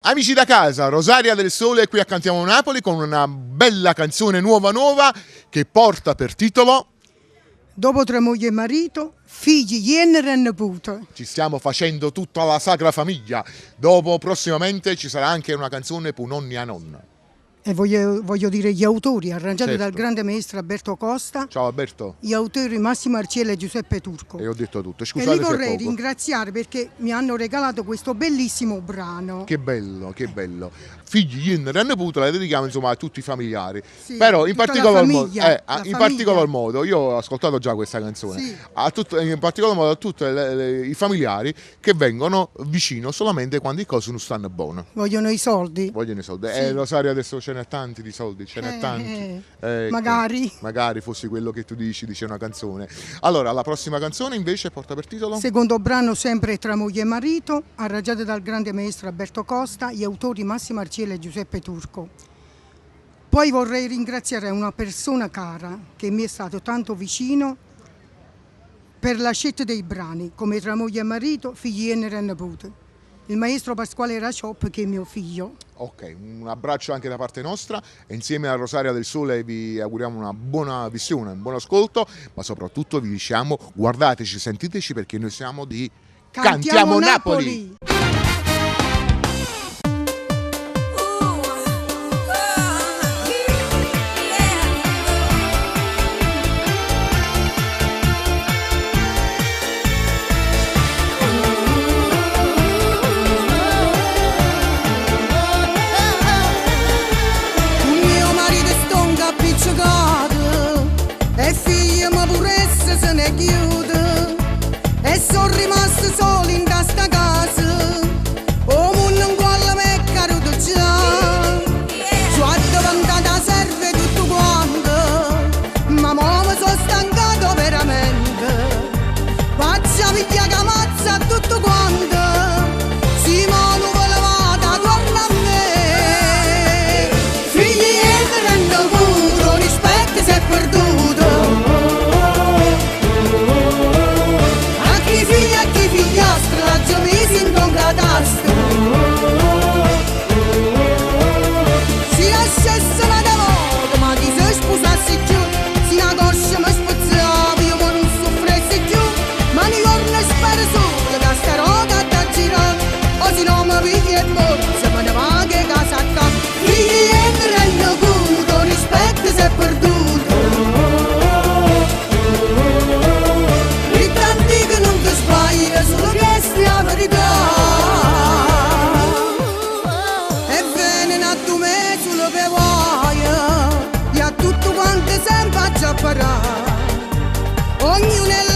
Amici da casa, Rosaria del Sole qui a Cantiamo Napoli con una bella canzone nuova che porta per titolo Dopo tra moglie e marito, figli, genere e nipote. Ci stiamo facendo tutta la Sacra Famiglia. Dopo prossimamente ci sarà anche una canzone per nonni a nonna. E voglio dire gli autori, arrangiati Certo. dal grande maestro Alberto Costa. Ciao Alberto. Gli autori Massimo Arciela e Giuseppe Turco. E ho detto tutto. E Scusate li se vorrei poco. ringraziare perché mi hanno regalato questo bellissimo brano. Che bello, che bello. Figli, genere e nipote la dedichiamo insomma a tutti i familiari. Sì, Però in tutta particolar la modo, famiglia, la in famiglia. particolar modo, io ho ascoltato già questa canzone, Sì. in particolar modo a tutti i familiari che vengono vicino solamente quando le cose non stanno buone. Vogliono i soldi? Vogliono i soldi. Sì. Rosario adesso ce n'è tanti di soldi, ce n'è tanti. Ecco, magari. Magari fosse quello che tu dice una canzone. Allora, la prossima canzone invece porta per titolo? Secondo brano sempre tra moglie e marito, arrangiato dal grande maestro Alberto Costa, gli autori Massimo Arciela e Giuseppe Turco. Poi vorrei ringraziare una persona cara che mi è stato tanto vicino per la scelta dei brani, come tra moglie e marito, figli, genere e nipote. Il maestro Pasquale Raciop, che è mio figlio. Ok, un abbraccio anche da parte nostra e insieme a Rosaria del Sole vi auguriamo una buona visione, un buon ascolto, ma soprattutto vi diciamo guardateci, sentiteci perché noi siamo di Cantiamo Napoli! E figlia ma pure essa se ne chiude e sono rimasto solo in questa casa o mondo in quale me è caduto già ci ha davanti serve tutto quanto ma mo mi sono stancato veramente faccia piglia che ammazza tutto quanto si mo non volevate torna a me figli e rendo puro rispetto se è perduto si lasciasse una volta ma chi si sposassi giù si una coscia mi spazzava io ma non soffressi più ma mi corno spero solo che sta roba da girare o se no mi piglia e morse me ne va che casa sta figli e mi rendo conto rispetto se è perduto i tanti che non ti sbaglia solo resti la verità tutto quanto sempre a già parare ognuno è